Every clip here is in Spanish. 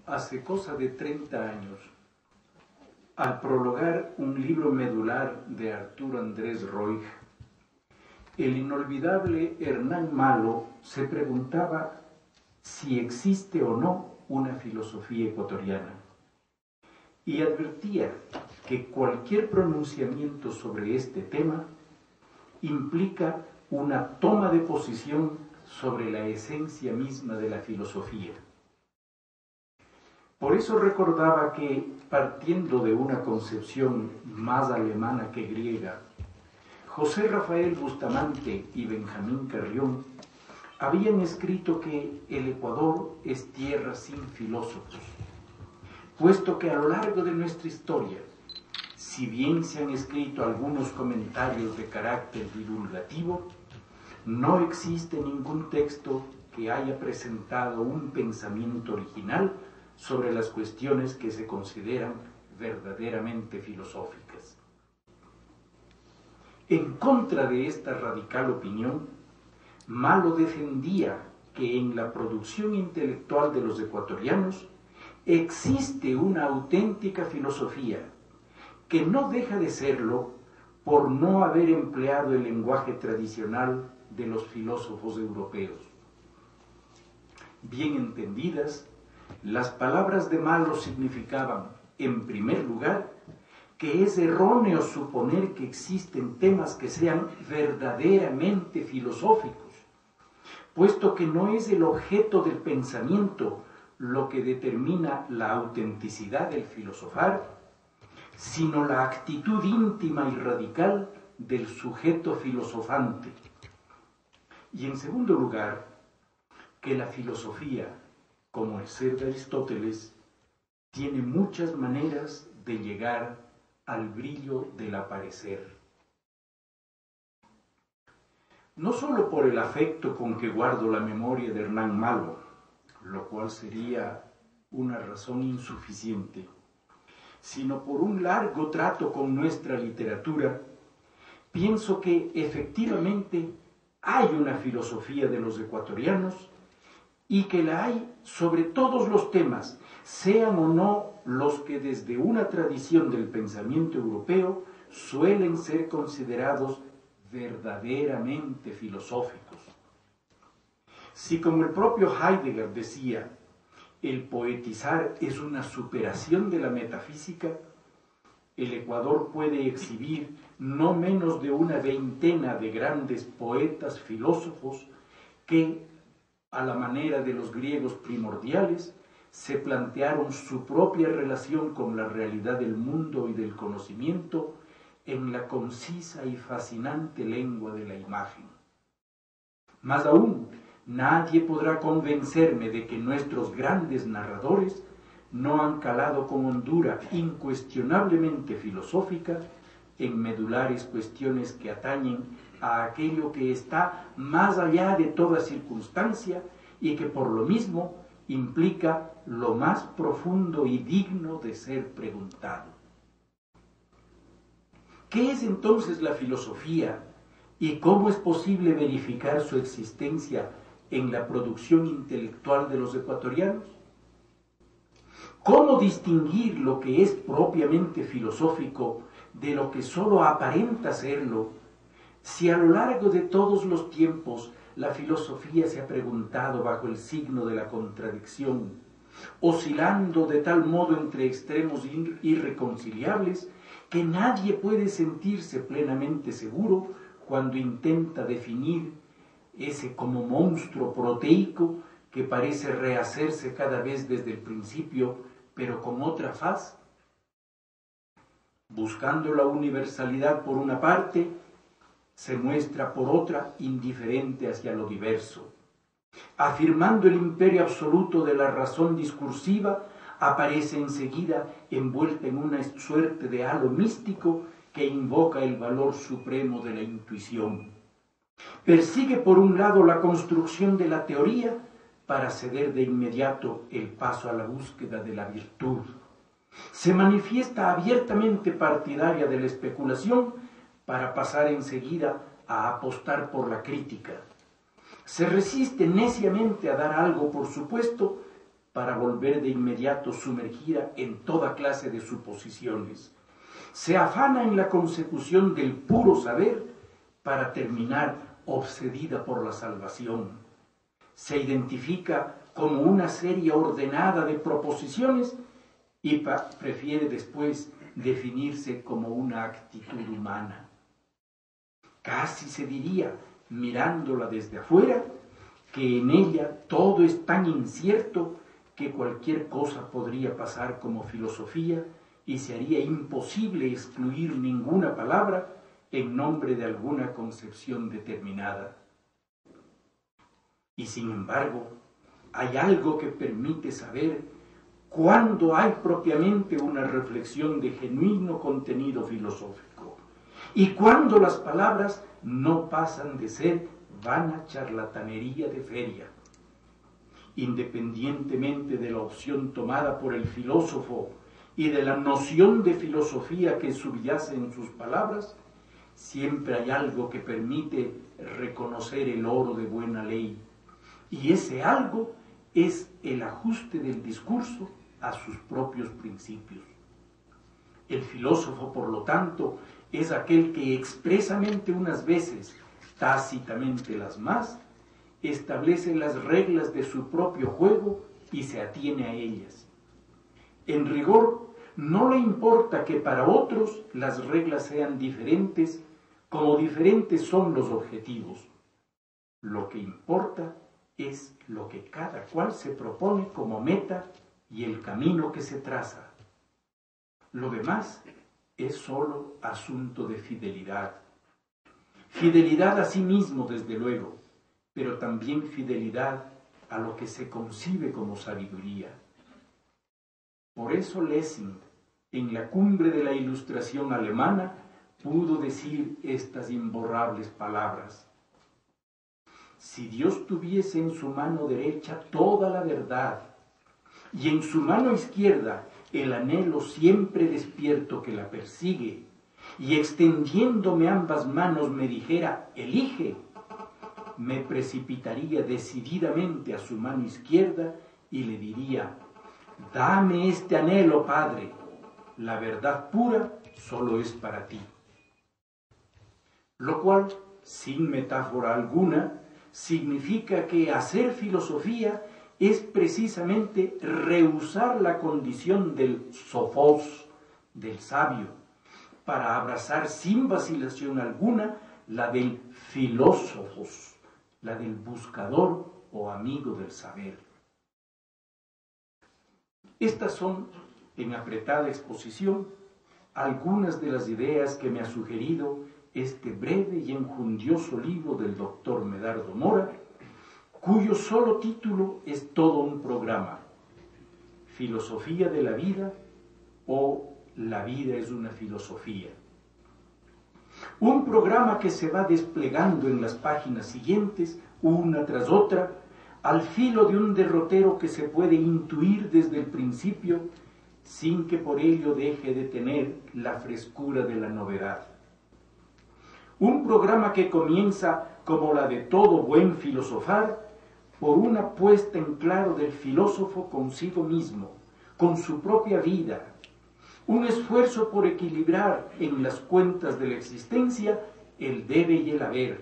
hace cosa de 30 años, al prologar un libro medular de Arturo Andrés Roig, el inolvidable Hernán Malo se preguntaba si existe o no una filosofía ecuatoriana y advertía que cualquier pronunciamiento sobre este tema implica una toma de posición sobre la esencia misma de la filosofía. Por eso recordaba que, partiendo de una concepción más alemana que griega, José Rafael Bustamante y Benjamín Carrión habían escrito que el Ecuador es tierra sin filósofos, puesto que a lo largo de nuestra historia, si bien se han escrito algunos comentarios de carácter divulgativo, no existe ningún texto que haya presentado un pensamiento original sobre las cuestiones que se consideran verdaderamente filosóficas. En contra de esta radical opinión, Malo defendía que en la producción intelectual de los ecuatorianos existe una auténtica filosofía que no deja de serlo por no haber empleado el lenguaje tradicional de los filósofos europeos. Bien entendidas, las palabras de Malo significaban, en primer lugar, que es erróneo suponer que existen temas que sean verdaderamente filosóficos, puesto que no es el objeto del pensamiento lo que determina la autenticidad del filosofar, sino la actitud íntima y radical del sujeto filosofante. Y en segundo lugar, que la filosofía, como el ser de Aristóteles, tiene muchas maneras de llegar al brillo del aparecer. No solo por el afecto con que guardo la memoria de Hernán Malo, lo cual sería una razón insuficiente, sino por un largo trato con nuestra literatura, pienso que efectivamente hay una filosofía de los ecuatorianos y que la hay sobre todos los temas, sean o no los que desde una tradición del pensamiento europeo suelen ser considerados verdaderamente filosóficos. Si, como el propio Heidegger decía, el poetizar es una superación de la metafísica, el Ecuador puede exhibir no menos de una veintena de grandes poetas filósofos que, a la manera de los griegos primordiales, se plantearon su propia relación con la realidad del mundo y del conocimiento en la concisa y fascinante lengua de la imagen. Más aún, nadie podrá convencerme de que nuestros grandes narradores no han calado con hondura incuestionablemente filosófica en medulares cuestiones que atañen a aquello que está más allá de toda circunstancia y que por lo mismo implica lo más profundo y digno de ser preguntado. ¿Qué es entonces la filosofía y cómo es posible verificar su existencia en la producción intelectual de los ecuatorianos? ¿Cómo distinguir lo que es propiamente filosófico de lo que solo aparenta serlo, si a lo largo de todos los tiempos la filosofía se ha preguntado bajo el signo de la contradicción, oscilando de tal modo entre extremos irreconciliables que nadie puede sentirse plenamente seguro cuando intenta definir ese como monstruo proteico que parece rehacerse cada vez desde el principio, pero con otra faz? Buscando la universalidad por una parte, se muestra por otra indiferente hacia lo diverso. Afirmando el imperio absoluto de la razón discursiva, aparece enseguida envuelta en una suerte de halo místico que invoca el valor supremo de la intuición. Persigue por un lado la construcción de la teoría para ceder de inmediato el paso a la búsqueda de la virtud. Se manifiesta abiertamente partidaria de la especulación para pasar enseguida a apostar por la crítica. Se resiste neciamente a dar algo por supuesto para volver de inmediato sumergida en toda clase de suposiciones. Se afana en la consecución del puro saber para terminar obsedida por la salvación. Se identifica como una serie ordenada de proposiciones y prefiere después definirse como una actitud humana. Casi se diría, mirándola desde afuera, que en ella todo es tan incierto que cualquier cosa podría pasar como filosofía y se haría imposible excluir ninguna palabra en nombre de alguna concepción determinada. Y sin embargo, hay algo que permite saber cuándo hay propiamente una reflexión de genuino contenido filosófico y cuándo las palabras no pasan de ser vana charlatanería de feria. Independientemente de la opción tomada por el filósofo y de la noción de filosofía que subyace en sus palabras, siempre hay algo que permite reconocer el oro de buena ley, y ese algo es el ajuste del discurso a sus propios principios. El filósofo, por lo tanto, es aquel que expresamente unas veces, tácitamente las más, establece las reglas de su propio juego y se atiene a ellas. En rigor, no le importa que para otros las reglas sean diferentes, como diferentes son los objetivos. Lo que importa es lo que cada cual se propone como meta y el camino que se traza. Lo demás es solo asunto de fidelidad. Fidelidad a sí mismo, desde luego, pero también fidelidad a lo que se concibe como sabiduría. Por eso Lessing, en la cumbre de la Ilustración alemana, pudo decir estas imborrables palabras: si Dios tuviese en su mano derecha toda la verdad y en su mano izquierda el anhelo siempre despierto que la persigue, y extendiéndome ambas manos me dijera, elige, me precipitaría decididamente a su mano izquierda y le diría, dame este anhelo, Padre, la verdad pura solo es para ti. Lo cual, sin metáfora alguna, significa que hacer filosofía es precisamente rehusar la condición del sophos, del sabio, para abrazar sin vacilación alguna la del filósofos, la del buscador o amigo del saber. Estas son, en apretada exposición, algunas de las ideas que me ha sugerido este breve y enjundioso libro del doctor Medardo Mora, cuyo solo título es todo un programa: Filosofía de la vida o La vida es una filosofía. Un programa que se va desplegando en las páginas siguientes, una tras otra, al filo de un derrotero que se puede intuir desde el principio, sin que por ello deje de tener la frescura de la novedad. Un programa que comienza, como la de todo buen filosofar, por una puesta en claro del filósofo consigo mismo, con su propia vida, un esfuerzo por equilibrar en las cuentas de la existencia el debe y el haber,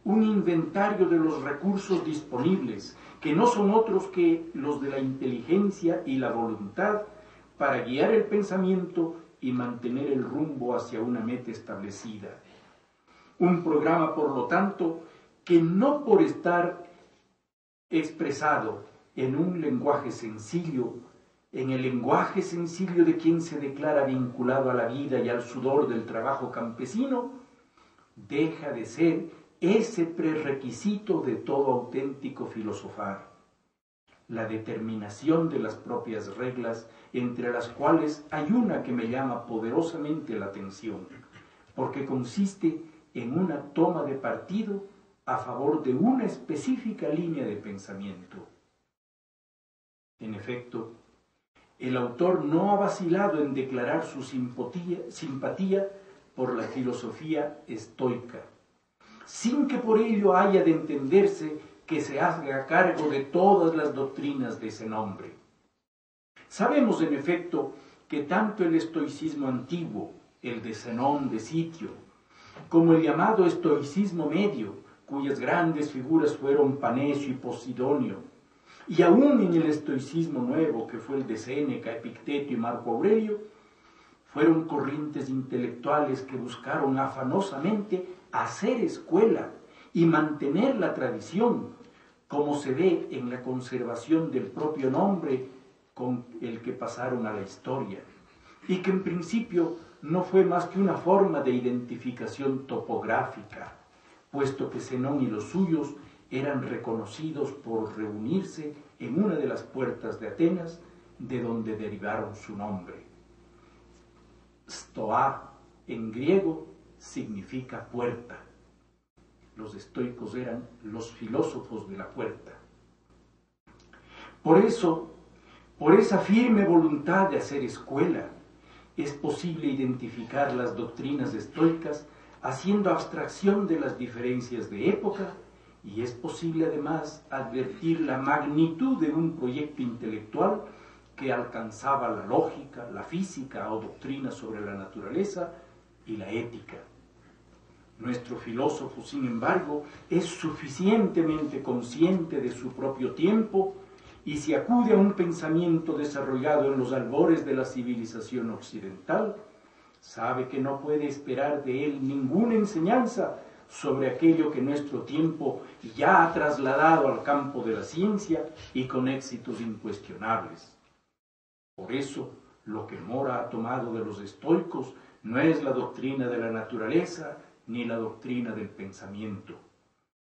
un inventario de los recursos disponibles, que no son otros que los de la inteligencia y la voluntad, para guiar el pensamiento y mantener el rumbo hacia una meta establecida. Un programa, por lo tanto, que no por estar expresado en un lenguaje sencillo, en el lenguaje sencillo de quien se declara vinculado a la vida y al sudor del trabajo campesino, deja de ser ese prerequisito de todo auténtico filosofar: la determinación de las propias reglas, entre las cuales hay una que me llama poderosamente la atención, porque consiste en una toma de partido a favor de una específica línea de pensamiento. En efecto, el autor no ha vacilado en declarar su simpatía por la filosofía estoica, sin que por ello haya de entenderse que se haga cargo de todas las doctrinas de ese nombre. Sabemos, en efecto, que tanto el estoicismo antiguo, el de Zenón de Sitio, como el llamado estoicismo medio, cuyas grandes figuras fueron Panecio y Posidonio, y aún en el estoicismo nuevo, que fue el de Séneca, Epicteto y Marco Aurelio, fueron corrientes intelectuales que buscaron afanosamente hacer escuela y mantener la tradición, como se ve en la conservación del propio nombre con el que pasaron a la historia, y que en principio no fue más que una forma de identificación topográfica, puesto que Zenón y los suyos eran reconocidos por reunirse en una de las puertas de Atenas, de donde derivaron su nombre. Stoa, en griego, significa puerta. Los estoicos eran los filósofos de la puerta. Por eso, por esa firme voluntad de hacer escuela, es posible identificar las doctrinas estoicas haciendo abstracción de las diferencias de época, y es posible además advertir la magnitud de un proyecto intelectual que alcanzaba la lógica, la física o doctrina sobre la naturaleza y la ética. Nuestro filósofo, sin embargo, es suficientemente consciente de su propio tiempo, y si acude a un pensamiento desarrollado en los albores de la civilización occidental, sabe que no puede esperar de él ninguna enseñanza sobre aquello que nuestro tiempo ya ha trasladado al campo de la ciencia y con éxitos incuestionables. Por eso, lo que Mora ha tomado de los estoicos no es la doctrina de la naturaleza ni la doctrina del pensamiento.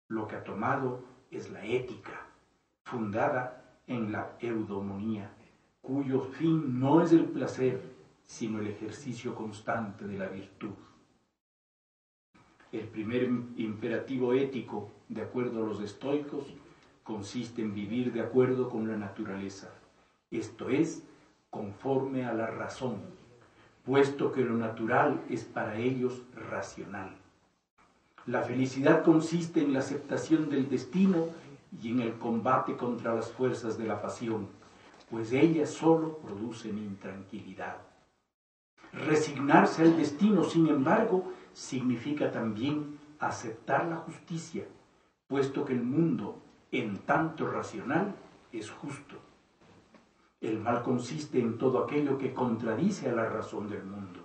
Lo que ha tomado es la ética, fundada en la eudomonía, cuyo fin no es el placer, sino el ejercicio constante de la virtud. El primer imperativo ético, de acuerdo a los estoicos, consiste en vivir de acuerdo con la naturaleza, esto es, conforme a la razón, puesto que lo natural es para ellos racional. La felicidad consiste en la aceptación del destino y en el combate contra las fuerzas de la pasión, pues ellas solo producen intranquilidad. Resignarse al destino, sin embargo, significa también aceptar la justicia, puesto que el mundo, en tanto racional, es justo. El mal consiste en todo aquello que contradice a la razón del mundo,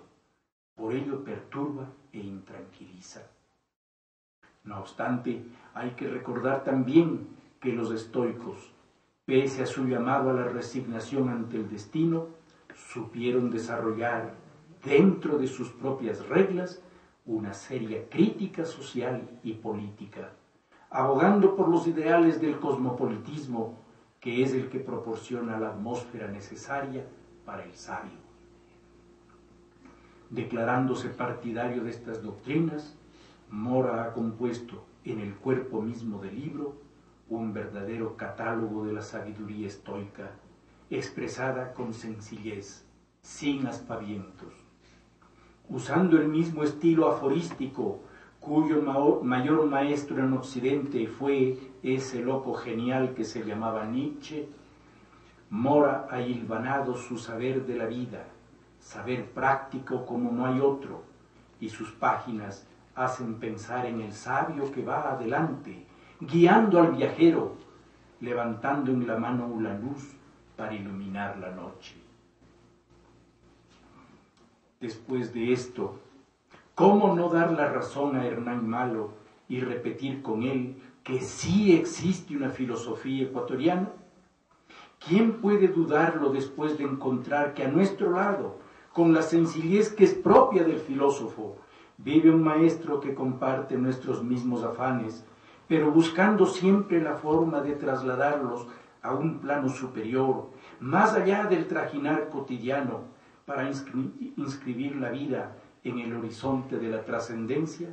por ello perturba e intranquiliza. No obstante, hay que recordar también que los estoicos, pese a su llamado a la resignación ante el destino, supieron desarrollar, dentro de sus propias reglas, una seria crítica social y política, abogando por los ideales del cosmopolitismo, que es el que proporciona la atmósfera necesaria para el sabio. Declarándose partidario de estas doctrinas, Mora ha compuesto en el cuerpo mismo del libro un verdadero catálogo de la sabiduría estoica, expresada con sencillez, sin aspavientos. Usando el mismo estilo aforístico, cuyo mayor maestro en Occidente fue ese loco genial que se llamaba Nietzsche, Mora ha hilvanado su saber de la vida, saber práctico como no hay otro, y sus páginas hacen pensar en el sabio que va adelante, guiando al viajero, levantando en la mano la luz para iluminar la noche. Después de esto, ¿cómo no dar la razón a Hernán Malo y repetir con él que sí existe una filosofía ecuatoriana? ¿Quién puede dudarlo después de encontrar que a nuestro lado, con la sencillez que es propia del filósofo, vive un maestro que comparte nuestros mismos afanes, pero buscando siempre la forma de trasladarlos a un plano superior, más allá del trajinar cotidiano, para inscribir la vida en el horizonte de la trascendencia?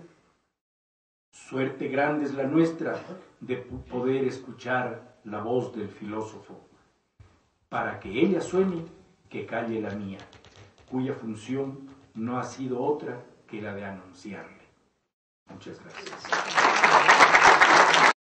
Suerte grande es la nuestra de poder escuchar la voz del filósofo. Para que ella suene, que calle la mía, cuya función no ha sido otra que la de anunciarle. Muchas gracias.